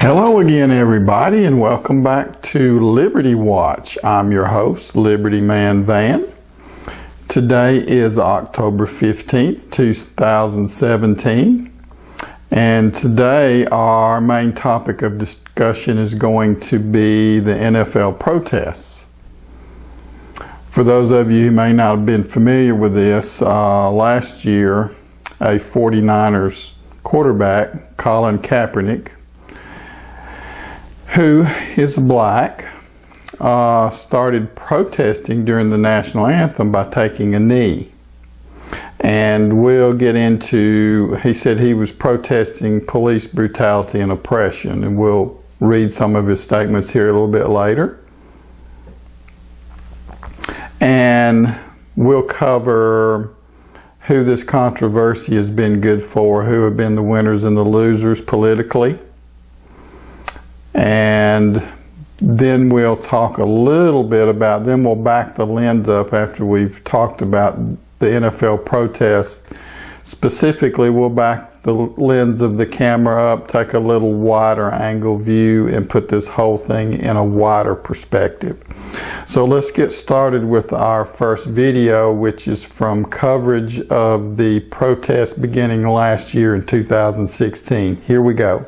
Hello again, everybody, and welcome back to Liberty Watch. I'm your host, Liberty Man Van. Today is October 15th, 2017, and today our main topic of discussion is going to be the NFL protests. For those of you who may not have been familiar with this, last year a 49ers quarterback, Colin Kaepernick, who is black, started protesting during the National Anthem by taking a knee. And we'll get into, he said he was protesting police brutality and oppression, and we'll read some of his statements here a little bit later. And we'll cover who this controversy has been good for, who have been the winners and the losers politically. And then we'll talk a little bit about, then we'll back the lens up after we've talked about the NFL protests. Specifically, we'll back the lens of the camera up, take a little wider angle view, and put this whole thing in a wider perspective. So let's get started with our first video, which is from coverage of the protest beginning last year in 2016. Here we go.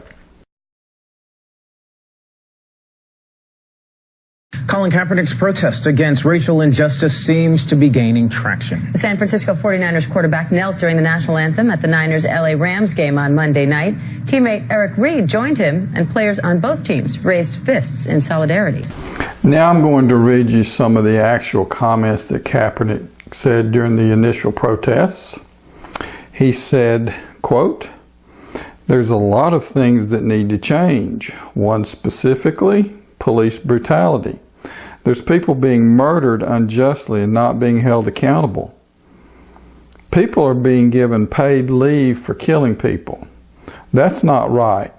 Colin Kaepernick's protest against racial injustice seems to be gaining traction. The San Francisco 49ers quarterback knelt during the National Anthem at the Niners LA Rams game on Monday night. Teammate Eric Reed joined him, and players on both teams raised fists in solidarity. Now I'm going to read you some of the actual comments that Kaepernick said during the initial protests. He said, quote, "There's a lot of things that need to change. One specifically, police brutality. There's people being murdered unjustly and not being held accountable. People are being given paid leave for killing people. That's not right.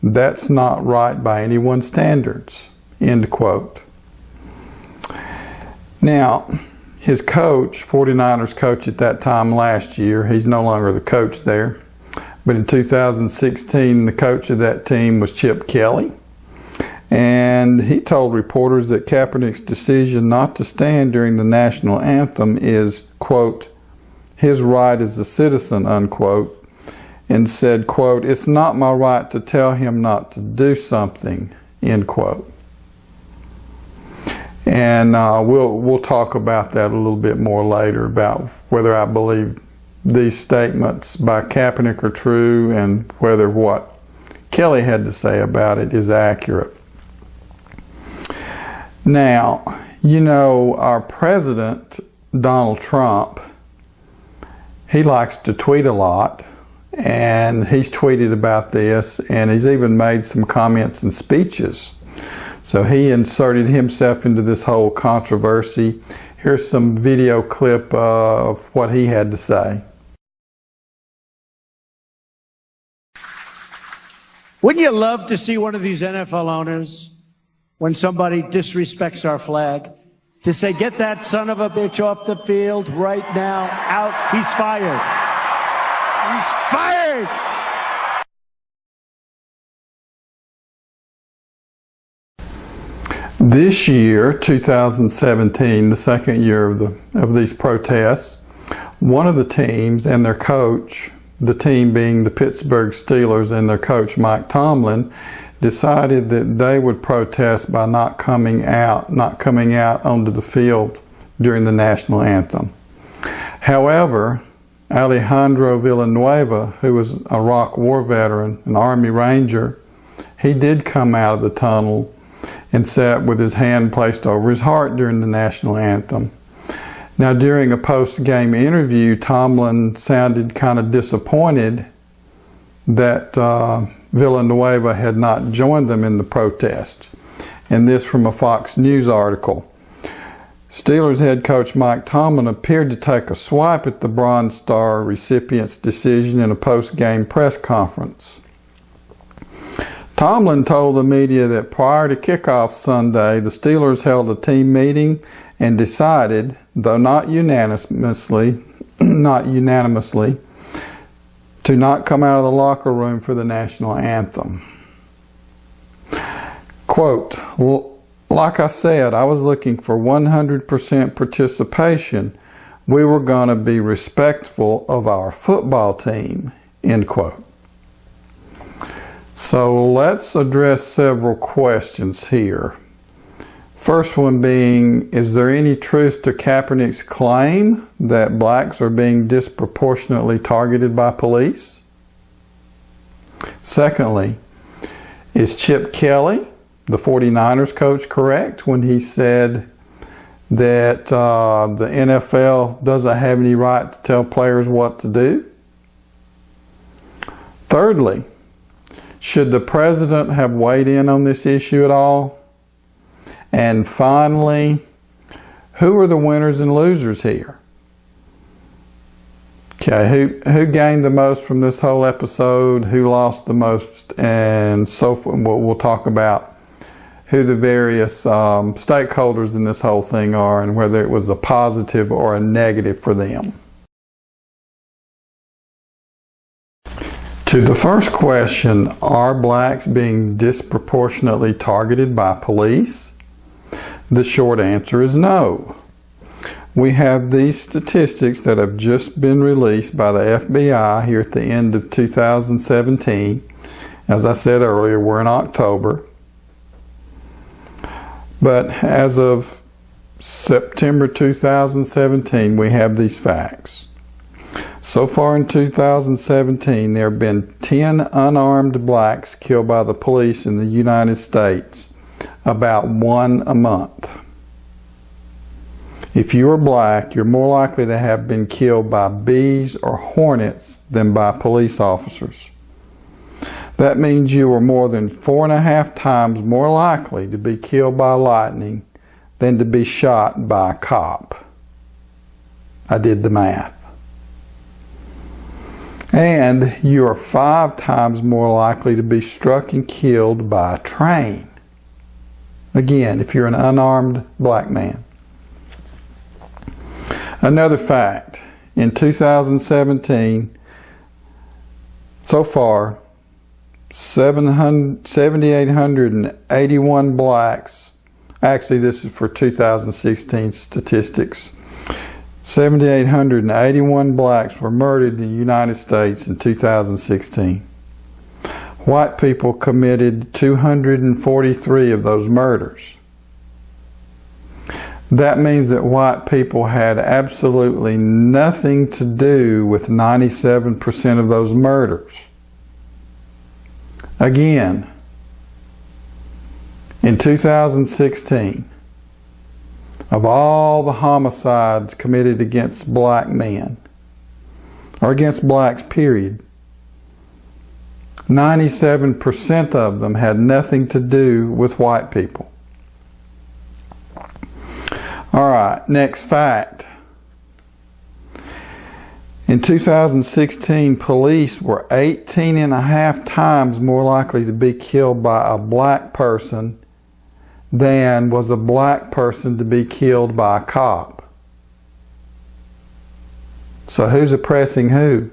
That's not right by anyone's standards." End quote. Now, his coach, 49ers coach at that time last year, he's no longer the coach there, but in 2016 the coach of that team was Chip Kelly. And he told reporters that Kaepernick's decision not to stand during the National Anthem is, quote, his right as a citizen, unquote, and said, quote, "It's not my right to tell him not to do something," end quote. And we'll talk about that a little bit more later, about whether I believe these statements by Kaepernick are true and whether what Kelly had to say about it is accurate. Now, you know, our president, Donald Trump, he likes to tweet a lot, and he's tweeted about this, and he's even made some comments and speeches. So he inserted himself into this whole controversy. Here's some video clip of what he had to say. Wouldn't you love to see one of these NFL owners, when somebody disrespects our flag, to say, "Get that son of a bitch off the field right now, out, he's fired. He's fired." This year, 2017, the second year of these protests, one of the teams and their coach, the team being the Pittsburgh Steelers and their coach Mike Tomlin, decided that they would protest by not coming out onto the field during the National Anthem. However, Alejandro Villanueva, who was a Iraq War veteran, an Army Ranger, he did come out of the tunnel and sat with his hand placed over his heart during the National Anthem. Now, during a post-game interview, Tomlin sounded kind of disappointed that Villanueva had not joined them in the protest. And this from a Fox News article. Steelers head coach Mike Tomlin appeared to take a swipe at the Bronze Star recipient's decision in a post-game press conference. Tomlin told the media that prior to kickoff Sunday, the Steelers held a team meeting and decided, though not unanimously, to not come out of the locker room for the National Anthem. Quote, like I said, I was looking for 100% participation. We were going to be respectful of our football team, end quote. So let's address several questions here. First one being, is there any truth to Kaepernick's claim that blacks are being disproportionately targeted by police? Secondly, is Chip Kelly, the 49ers coach, correct when he said that the NFL doesn't have any right to tell players what to do? Thirdly, should the president have weighed in on this issue at all? And finally, who are the winners and losers here? Okay, who gained the most from this whole episode? Who lost the most? And so forth. We'll talk about who the various stakeholders in this whole thing are and whether it was a positive or a negative for them. To the first question, are blacks being disproportionately targeted by police? The short answer is no. We have these statistics that have just been released by the FBI here at the end of 2017. As I said earlier, we're in October. But as of September 2017, we have these facts. So far in 2017, there have been 10 unarmed blacks killed by the police in the United States, about one a month. If you are black, you're more likely to have been killed by bees or hornets than by police officers. That means you are more than 4.5 times more likely to be killed by lightning than to be shot by a cop. I did the math. And you are 5 times more likely to be struck and killed by a train. Again, if you're an unarmed black man. Another fact, in 2017, so far, 7,881 blacks, actually this is for 2016 statistics, 7,881 blacks were murdered in the United States in 2016. White people committed 243 of those murders. That means that white people had absolutely nothing to do with 97% of those murders. Again, in 2016, of all the homicides committed against black men, or against blacks, period, 97% of them had nothing to do with white people. All right, next fact. In 2016, police were 18.5 times more likely to be killed by a black person than was a black person to be killed by a cop. So who's oppressing who?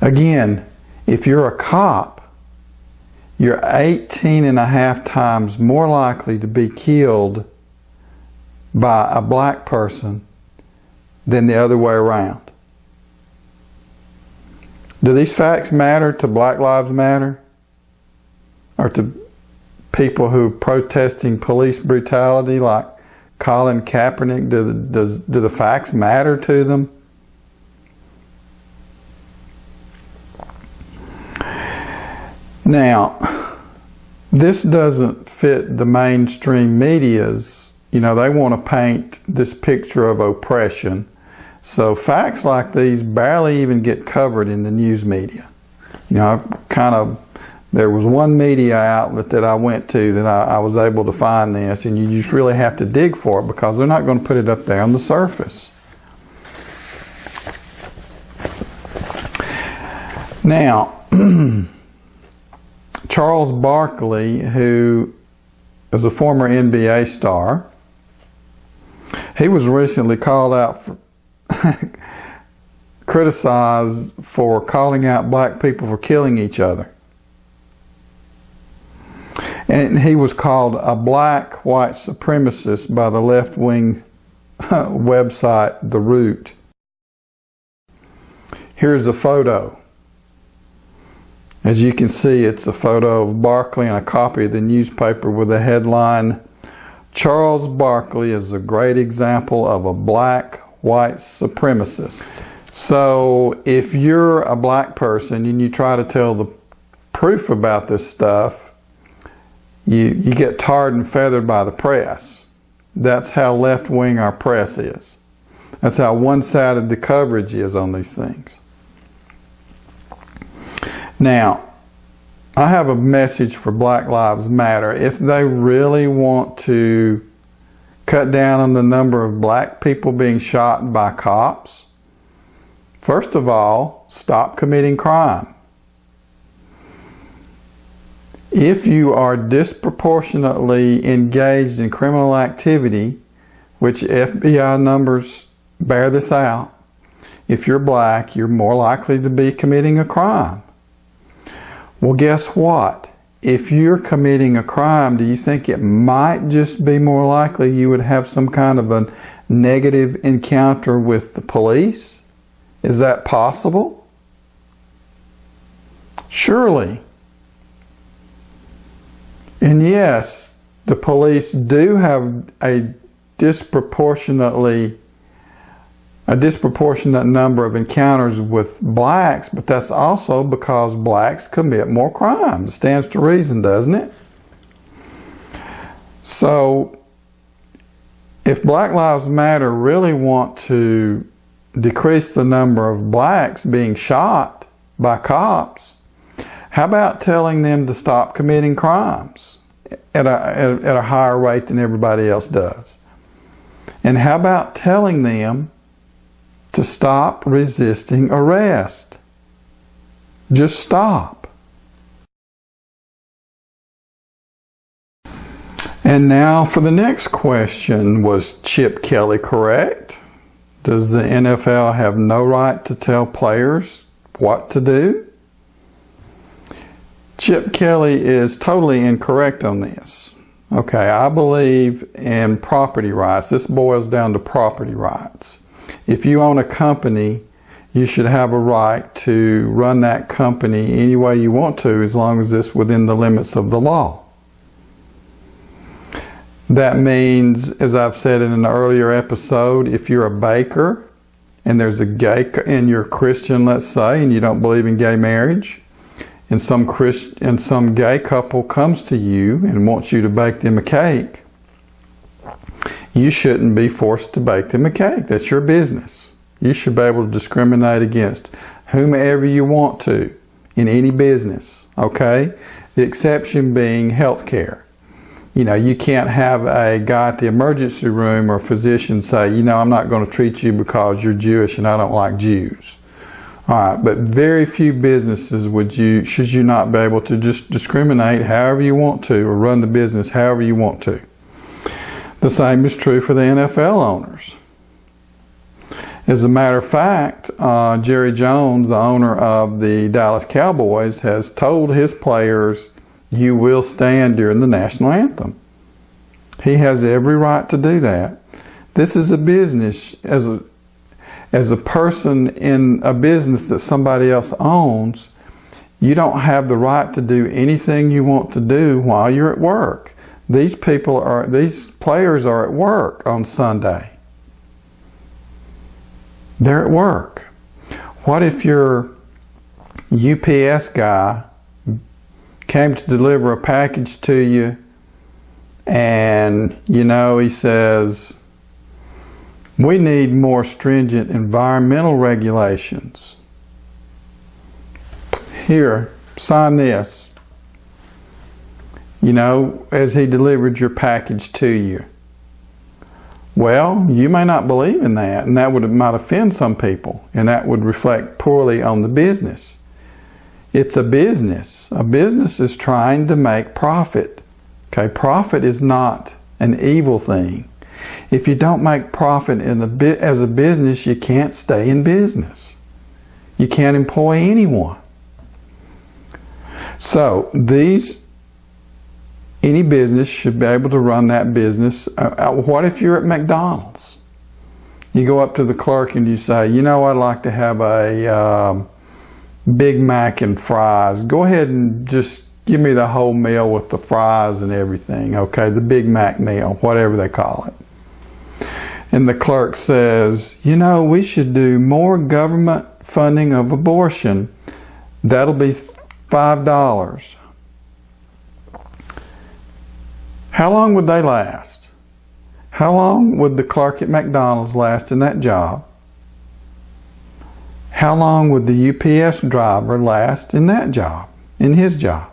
Again, if you're a cop, you're 18.5 times more likely to be killed by a black person than the other way around. Do these facts matter to Black Lives Matter? Or to people who are protesting police brutality like Colin Kaepernick? Do the facts matter to them? Now, this doesn't fit the mainstream media's, they want to paint this picture of oppression. So facts like these barely even get covered in the news media. There was one media outlet that I went to that I was able to find this, and you just really have to dig for it because they're not going to put it up there on the surface. Now, Charles Barkley, who is a former NBA star, he was recently called out for criticized for calling out black people for killing each other. And he was called a black white supremacist by the left-wing website, The Root. Here's a photo. As you can see, it's a photo of Barkley and a copy of the newspaper with the headline, "Charles Barkley is a great example of a black white supremacist." So if you're a black person and you try to tell the proof about this stuff, you get tarred and feathered by the press. That's how left-wing our press is. That's how one-sided the coverage is on these things. Now, I have a message for Black Lives Matter. If they really want to cut down on the number of black people being shot by cops, first of all, stop committing crime. If you are disproportionately engaged in criminal activity, which FBI numbers bear this out, if you're black, you're more likely to be committing a crime. Well, guess what? If you're committing a crime, do you think it might just be more likely you would have some kind of a negative encounter with the police? Is that possible? Surely. And yes, the police do have a disproportionate number of encounters with blacks, but that's also because blacks commit more crimes. It stands to reason, doesn't it? So, if Black Lives Matter really want to decrease the number of blacks being shot by cops, how about telling them to stop committing crimes at a higher rate than everybody else does? And how about telling them to stop resisting arrest? Just stop. And now for the next question. Was Chip Kelly correct? Does the NFL have no right to tell players what to do? Chip Kelly is totally incorrect on this. Okay, I believe in property rights. This boils down to property rights. If you own a company, you should have a right to run that company any way you want to, as long as it's within the limits of the law. That means, as I've said in an earlier episode, if you're a baker and there's a gay, and you're Christian, let's say, and you don't believe in gay marriage, and some gay couple comes to you and wants you to bake them a cake, you shouldn't be forced to bake them a cake. That's your business. You should be able to discriminate against whomever you want to in any business, okay? The exception being healthcare. You know, you can't have a guy at the emergency room or a physician say, you know, I'm not going to treat you because you're Jewish and I don't like Jews. All right, but very few businesses should you not be able to just discriminate however you want to, or run the business however you want to. The same is true for the NFL owners. As a matter of fact, Jerry Jones, the owner of the Dallas Cowboys, has told his players, you will stand during the National Anthem. He has every right to do that. This is a business. As a person in a business that somebody else owns, you don't have the right to do anything you want to do while you're at work. These players are at work on Sunday. They're at work. What if your UPS guy came to deliver a package to you and, you know, he says, we need more stringent environmental regulations. Here, sign this. You know, as he delivered your package to you. Well, you may not believe in that, and that might offend some people, and that would reflect poorly on the business. It's a business. A business is trying to make profit. Okay, profit is not an evil thing. If you don't make profit as a business, you can't stay in business. You can't employ anyone. So these any business should be able to run that business. What if you're at McDonald's? You go up to the clerk and you say, you know, I'd like to have a Big Mac and fries. Go ahead and just give me the whole meal with the fries and everything, okay? The Big Mac meal, whatever they call it. And the clerk says, you know, we should do more government funding of abortion. That'll be $5. How long would they last? How long would the clerk at McDonald's last in that job? How long would the UPS driver last in that job, in his job?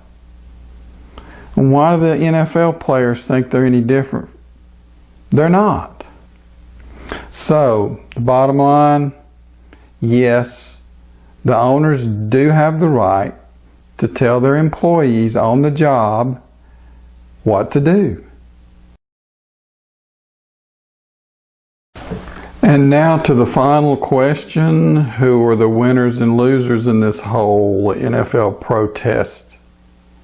And why do the NFL players think they're any different? They're not. So, the bottom line, yes, the owners do have the right to tell their employees on the job what to do. And now to the final question, who are the winners and losers in this whole NFL protest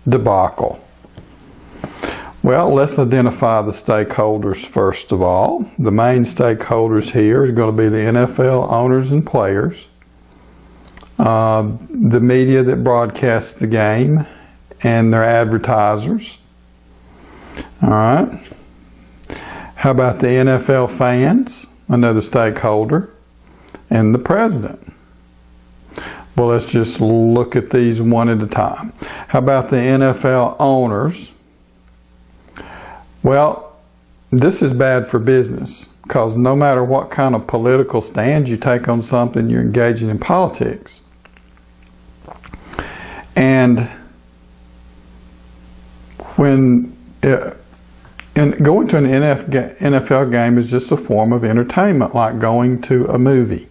debacle? Well, let's identify the stakeholders first of all. The main stakeholders here is going to be the NFL owners and players, the media that broadcasts the game, and their advertisers. All right. How about the NFL fans, another stakeholder, and the president? Well, let's just look at these one at a time. How about the NFL owners? Well, this is bad for business because no matter what kind of political stand you take on something, you're engaging in politics. And when going to an NFL game is just a form of entertainment, like going to a movie.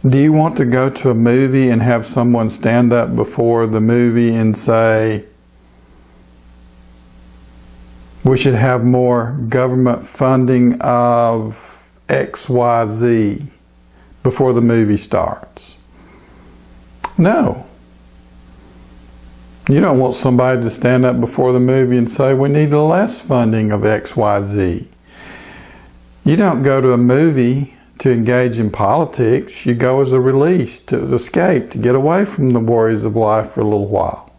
Do you want to go to a movie and have someone stand up before the movie and say, we should have more government funding of XYZ before the movie starts? No. You don't want somebody to stand up before the movie and say, we need less funding of XYZ. You don't go to a movie to engage in politics. You go as a release, to escape, to get away from the worries of life for a little while.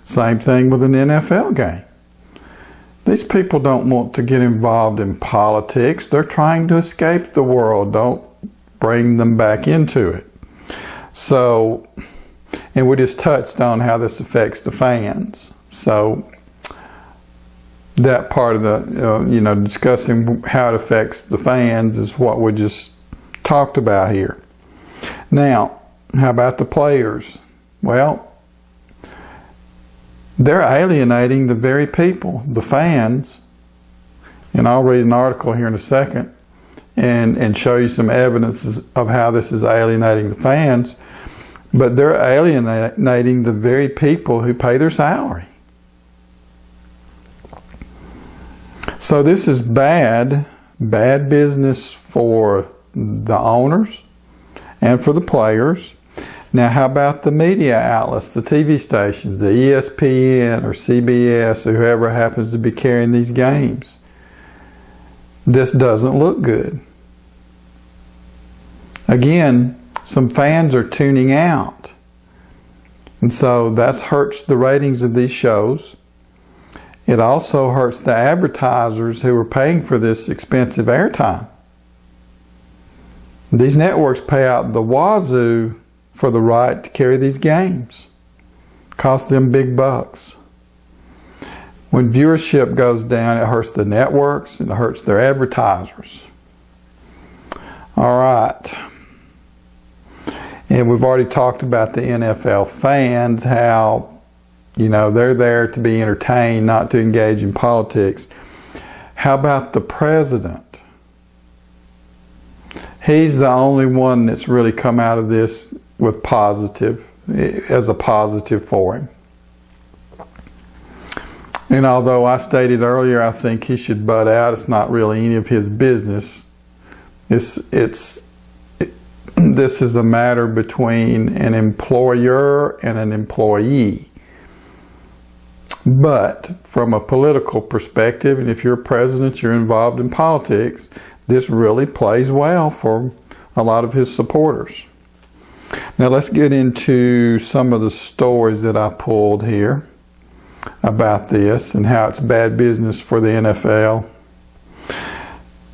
Same thing with an NFL game. These people don't want to get involved in politics. They're trying to escape the world. Don't bring them back into it. So, and we just touched on how this affects the fans. So, that part of the, discussing how it affects the fans is what we just talked about here. Now, how about the players? Well, they're alienating the very people, the fans, and I'll read an article here in a second and show you some evidence of how this is alienating the fans, but they're alienating the very people who pay their salary. So this is bad business for the owners and for the players. Now, how about the media outlets, the TV stations, the ESPN or CBS or whoever happens to be carrying these games? This doesn't look good. Again, some fans are tuning out. And so that hurts the ratings of these shows. It also hurts the advertisers who are paying for this expensive airtime. These networks pay out the wazoo for the right to carry these games. Cost them big bucks. When viewership goes down, it hurts the networks and it hurts their advertisers. All right. And we've already talked about the NFL fans, how, they're there to be entertained, not to engage in politics. How about the president? He's the only one that's really come out of this with as a positive for him. And although I stated earlier I think he should butt out, it's not really any of his business. This is a matter between an employer and an employee. But from a political perspective, and if you're a president, you're involved in politics, this really plays well for a lot of his supporters. Now let's get into some of the stories that I pulled here about this and how it's bad business for the NFL.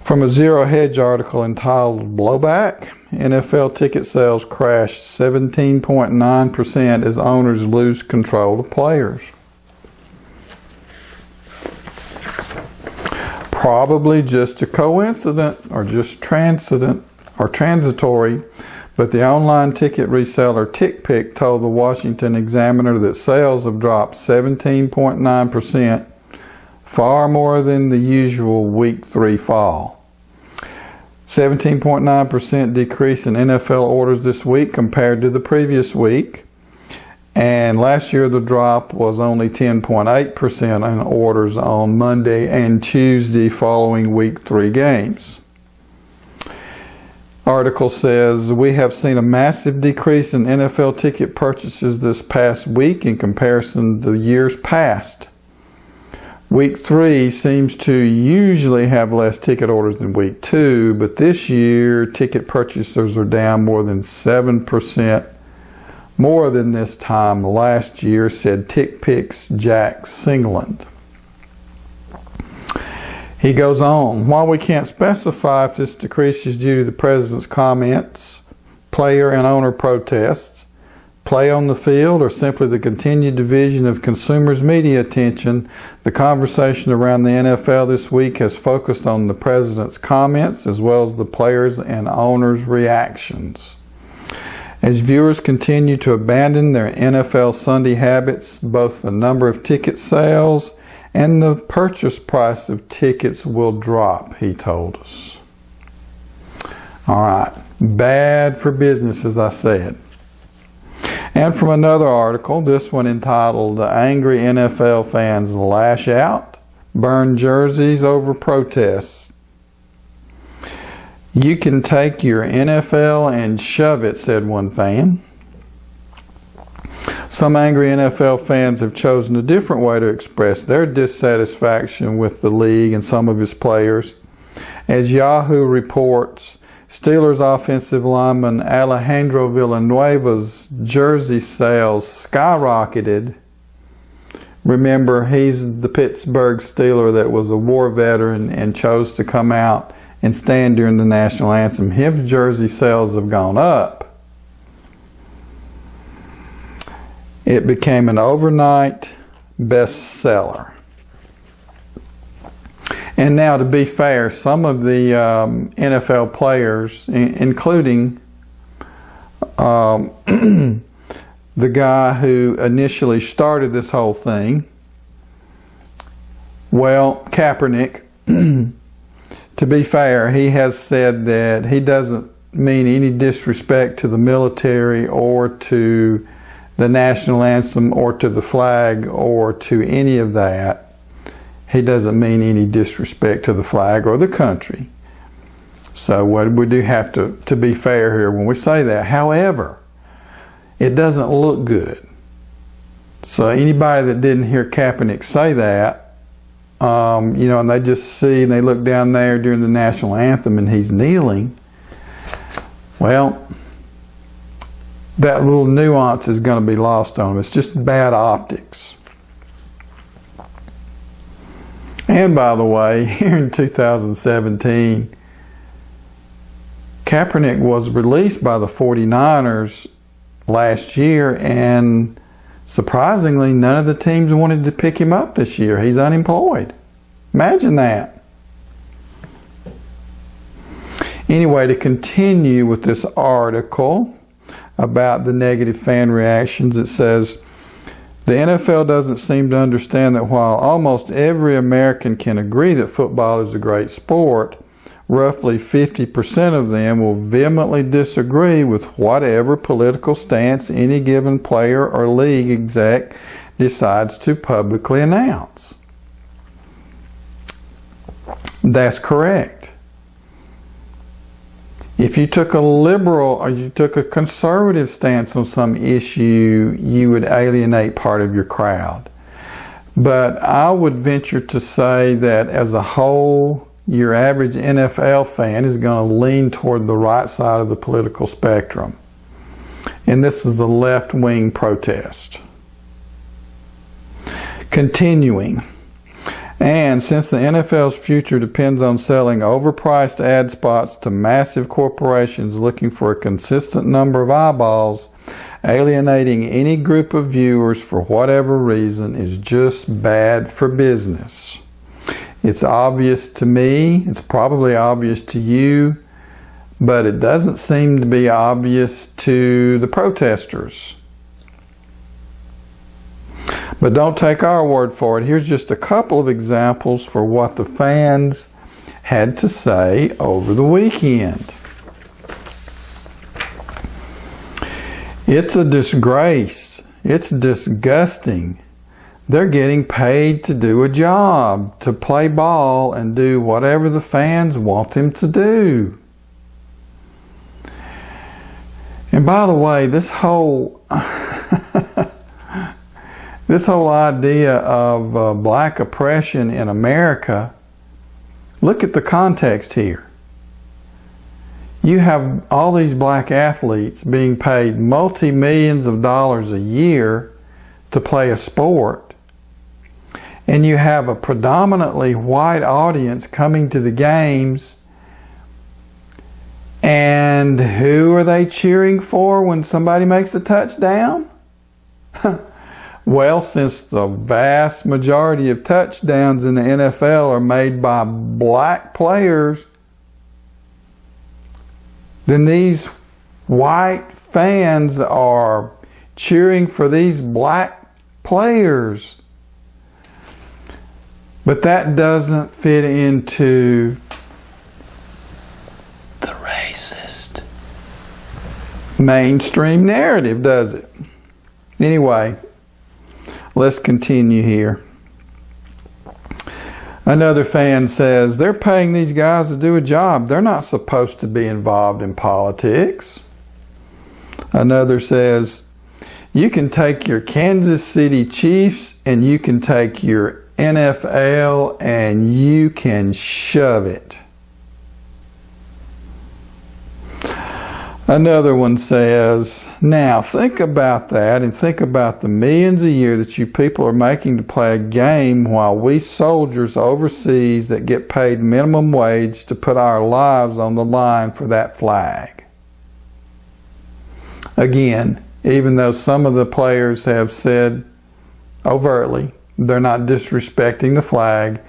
From a Zero Hedge article entitled Blowback, NFL ticket sales crashed 17.9% as owners lose control of players. Probably just a coincidence or just transitory, but the online ticket reseller TickPick told the Washington Examiner that sales have dropped 17.9%, far more than the usual Week 3 fall. 17.9% decrease in NFL orders this week compared to the previous week. And last year the drop was only 10.8% in orders on Monday and Tuesday following Week 3 games. Article says, we have seen a massive decrease in NFL ticket purchases this past week in comparison to years past. Week 3 seems to usually have less ticket orders than Week 2, but this year ticket purchasers are down more than 7% more than this time last year, said TickPick's Jack Singland. He goes on, while we can't specify if this decrease is due to the president's comments, player and owner protests, play on the field, or simply the continued division of consumers' media attention, the conversation around the NFL this week has focused on the president's comments as well as the players' and owners' reactions. As viewers continue to abandon their NFL Sunday habits, both the number of ticket sales and the purchase price of tickets will drop, he told us. All right, bad for business, as I said. And from another article, this one entitled, Angry NFL Fans Lash Out, Burn Jerseys Over Protests. You can take your NFL and shove it, said one fan. Some angry NFL fans have chosen a different way to express their dissatisfaction with the league and some of its players. As Yahoo reports, Steelers offensive lineman Alejandro Villanueva's jersey sales skyrocketed. Remember, he's the Pittsburgh Steeler that was a war veteran and chose to come out and stand during the National Anthem. His jersey sales have gone up. It became an overnight bestseller. And now, to be fair, some of the NFL players, including the guy who initially started this whole thing, well, Kaepernick, to be fair, he has said that he doesn't mean any disrespect to the military or to the national anthem or to the flag or to any of that. He doesn't mean any disrespect to the flag or the country. So we do have to be fair here when we say that. However, it doesn't look good. So anybody that didn't hear Kaepernick say that, and they just see and they look down there during the national anthem and he's kneeling, well, that little nuance is going to be lost on him. It's just bad optics. And by the way, here in 2017, Kaepernick was released by the 49ers last year, and surprisingly, none of the teams wanted to pick him up this year. He's unemployed. Imagine that. Anyway, to continue with this article about the negative fan reactions, it says, the NFL doesn't seem to understand that while almost every American can agree that football is a great sport, roughly 50% of them will vehemently disagree with whatever political stance any given player or league exec decides to publicly announce. That's correct. If you took a liberal or you took a conservative stance on some issue, you would alienate part of your crowd. But I would venture to say that as a whole, your average NFL fan is going to lean toward the right side of the political spectrum. And this is a left-wing protest. Continuing. And since the NFL's future depends on selling overpriced ad spots to massive corporations looking for a consistent number of eyeballs, alienating any group of viewers for whatever reason is just bad for business. It's obvious to me, it's probably obvious to you, but it doesn't seem to be obvious to the protesters. But don't take our word for it. Here's just a couple of examples for what the fans had to say over the weekend. It's a disgrace. It's disgusting. They're getting paid to do a job, to play ball and do whatever the fans want them to do. And by the way, this whole idea of black oppression in America, look at the context here. You have all these black athletes being paid multi-millions of dollars a year to play a sport, and you have a predominantly white audience coming to the games, and who are they cheering for when somebody makes a touchdown? Well, since the vast majority of touchdowns in the NFL are made by black players, then these white fans are cheering for these black players. But that doesn't fit into the racist mainstream narrative, does it? Anyway, let's continue here. Another fan says, they're paying these guys to do a job. They're not supposed to be involved in politics. Another says, you can take your Kansas City Chiefs and you can take your NFL and you can shove it. Another one says, now think about that and think about the millions a year that you people are making to play a game while we soldiers overseas that get paid minimum wage to put our lives on the line for that flag. Again, even though some of the players have said overtly they're not disrespecting the flag,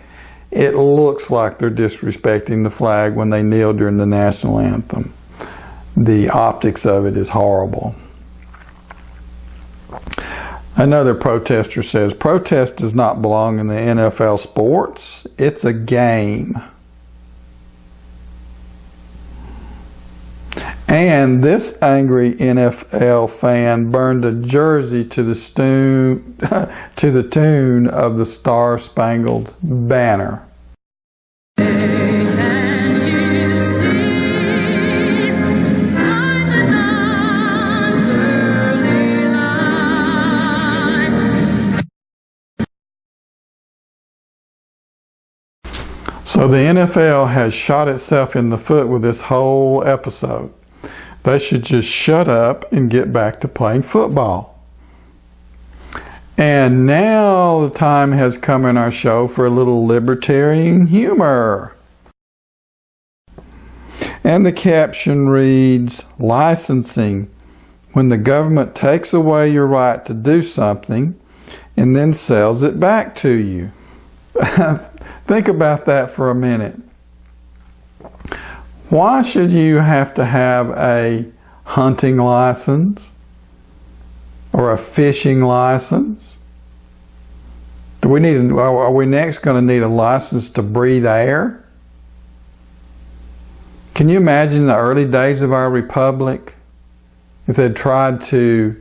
it looks like they're disrespecting the flag when they kneel during the national anthem. The optics of it is horrible. Another protester says, protest does not belong in the NFL sports. It's a game. And this angry NFL fan burned a jersey to the tune of the Star-Spangled Banner. So the NFL has shot itself in the foot with this whole episode. They should just shut up and get back to playing football. And now the time has come in our show for a little libertarian humor. And the caption reads, licensing, when the government takes away your right to do something and then sells it back to you. Think about that for a minute. Why should you have to have a hunting license or a fishing license? Are we next going to need a license to breathe air? Can you imagine the early days of our republic if they'd tried to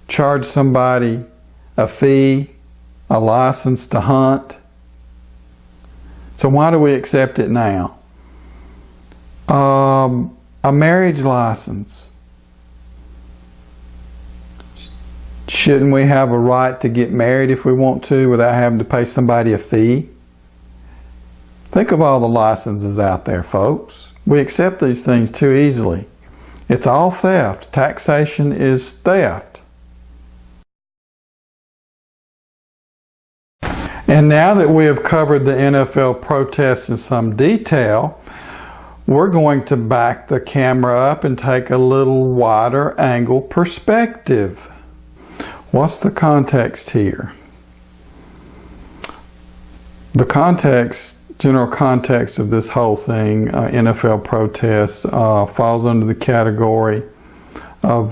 charge somebody a fee, a license to hunt? So why do we accept it now? A marriage license. Shouldn't we have a right to get married if we want to without having to pay somebody a fee? Think of all the licenses out there, folks. We accept these things too easily. It's all theft. Taxation is theft. And now that we have covered the NFL protests in some detail, we're going to back the camera up and take a little wider angle perspective. What's the context here? The context, general context of this whole thing, NFL protests, falls under the category of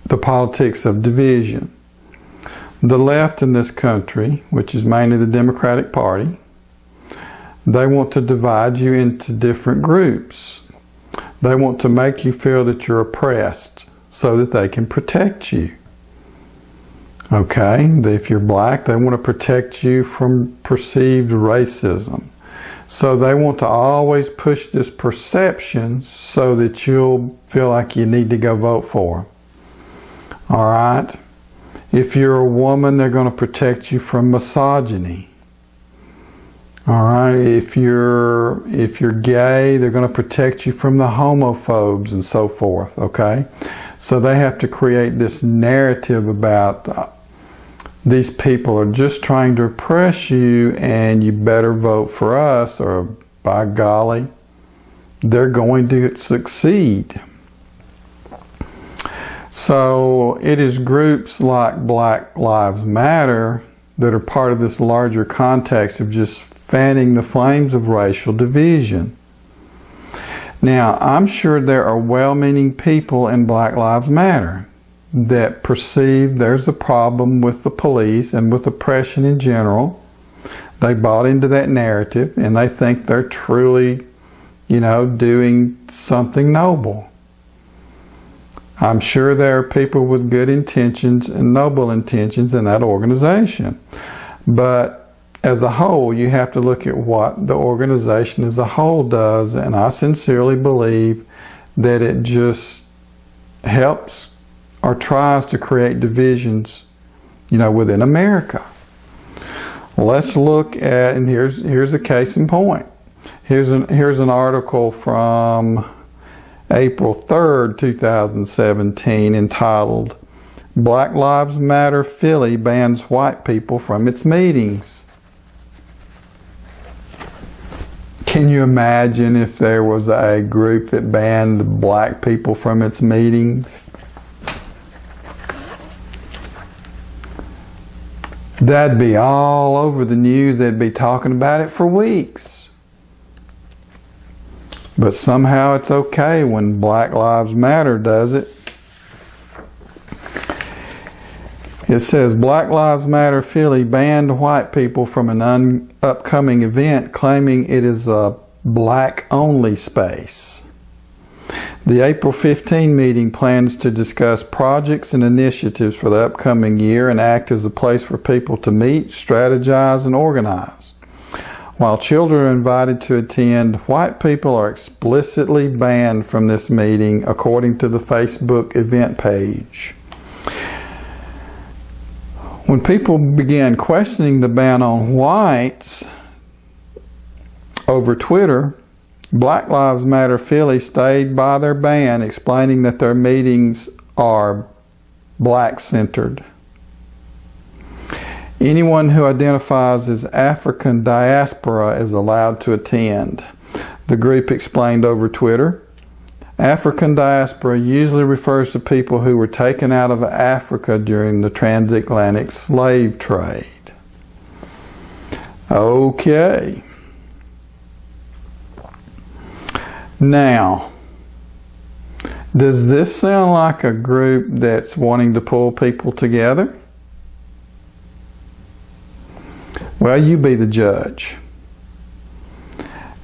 the politics of division. The left in this country, which is mainly the Democratic Party, they want to divide you into different groups. They want to make you feel that you're oppressed so that they can protect you. Okay, if you're black, they want to protect you from perceived racism. So they want to always push this perception so that you'll feel like you need to go vote for them. All right? If you're a woman, they're going to protect you from misogyny. All right? If you're gay, they're going to protect you from the homophobes and so forth. Okay? So they have to create this narrative about these people are just trying to oppress you and you better vote for us or by golly, they're going to succeed. So it is groups like Black Lives Matter that are part of this larger context of just fanning the flames of racial division. Now, I'm sure there are well-meaning people in Black Lives Matter that perceive there's a problem with the police and with oppression in general. They bought into that narrative and they think they're truly, doing something noble. I'm sure there are people with good intentions and noble intentions in that organization. But as a whole, you have to look at what the organization as a whole does, and I sincerely believe that it just helps or tries to create divisions, within America. Let's look at, and here's a case in point. Here's an article from April 3rd, 2017, entitled, Black Lives Matter Philly Bans White People from Its Meetings. Can you imagine if there was a group that banned black people from its meetings? That'd be all over the news. They'd be talking about it for weeks. But somehow it's okay when Black Lives Matter does it. It says, Black Lives Matter Philly banned white people from an upcoming event, claiming it is a black-only space. The April 15 meeting plans to discuss projects and initiatives for the upcoming year and act as a place for people to meet, strategize, and organize. While children are invited to attend, white people are explicitly banned from this meeting, according to the Facebook event page. When people began questioning the ban on whites over Twitter, Black Lives Matter Philly stayed by their ban, explaining that their meetings are black-centered. Anyone who identifies as African diaspora is allowed to attend. The group explained over Twitter. African diaspora usually refers to people who were taken out of Africa during the transatlantic slave trade. Okay. Now, does this sound like a group that's wanting to pull people together? Well, you be the judge.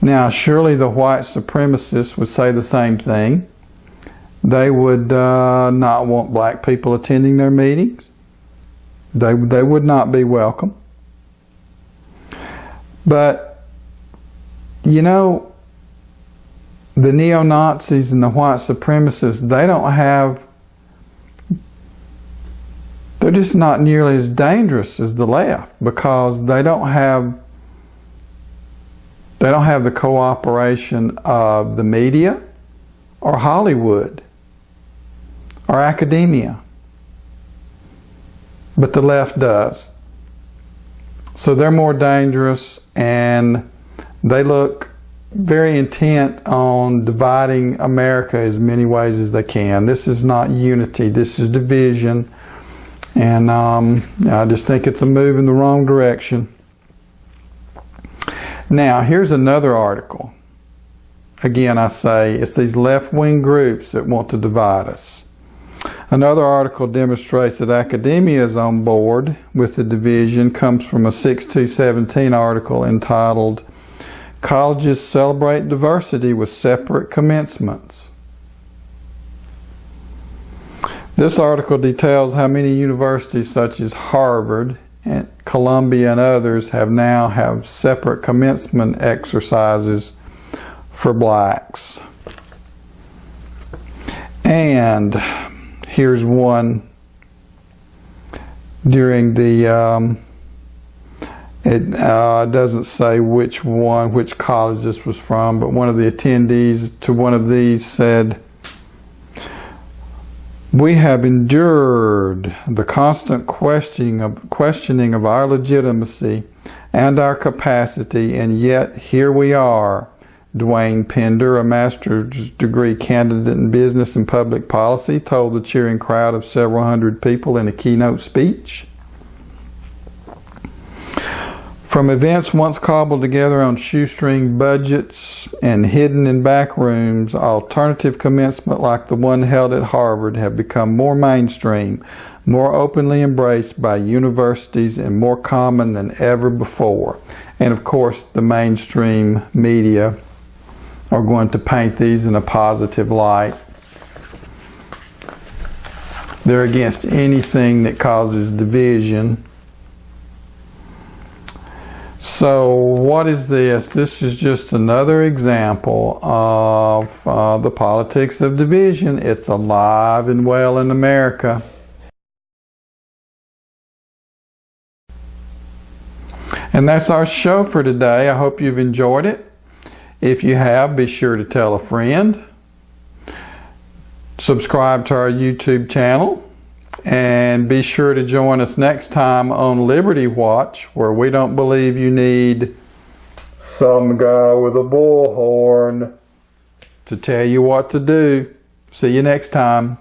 Now, surely the white supremacists would say the same thing. They would not want black people attending their meetings. They would not be welcome. But, the neo-Nazis and the white supremacists, they don't have they're just not nearly as dangerous as the left, because they don't have the cooperation of the media or Hollywood or academia. But the left does. So they're more dangerous, and they look very intent on dividing America as many ways as they can. This is not unity, this is division. And I just think it's a move in the wrong direction. Now, here's another article. Again, I say it's these left-wing groups that want to divide us. Another article demonstrates that academia is on board with the division. Comes from a 6/2/17 article entitled "Colleges Celebrate Diversity with Separate Commencements." This article details how many universities such as Harvard and Columbia and others now have separate commencement exercises for blacks. And here's one during the, it doesn't say which college this was from, but one of the attendees to one of these said, "We have endured the constant questioning of our legitimacy and our capacity, and yet here we are." Dwayne Pender, a master's degree candidate in business and public policy, told the cheering crowd of several hundred people in a keynote speech. From events once cobbled together on shoestring budgets and hidden in back rooms, alternative commencement like the one held at Harvard have become more mainstream, more openly embraced by universities, and more common than ever before. And of course, the mainstream media are going to paint these in a positive light. They're against anything that causes division. So what is this? This is just another example of the politics of division. It's alive and well in America. And that's our show for today. I hope you've enjoyed it. If you have, be sure to tell a friend. Subscribe to our YouTube channel. And be sure to join us next time on Liberty Watch, where we don't believe you need some guy with a bullhorn to tell you what to do. See you next time.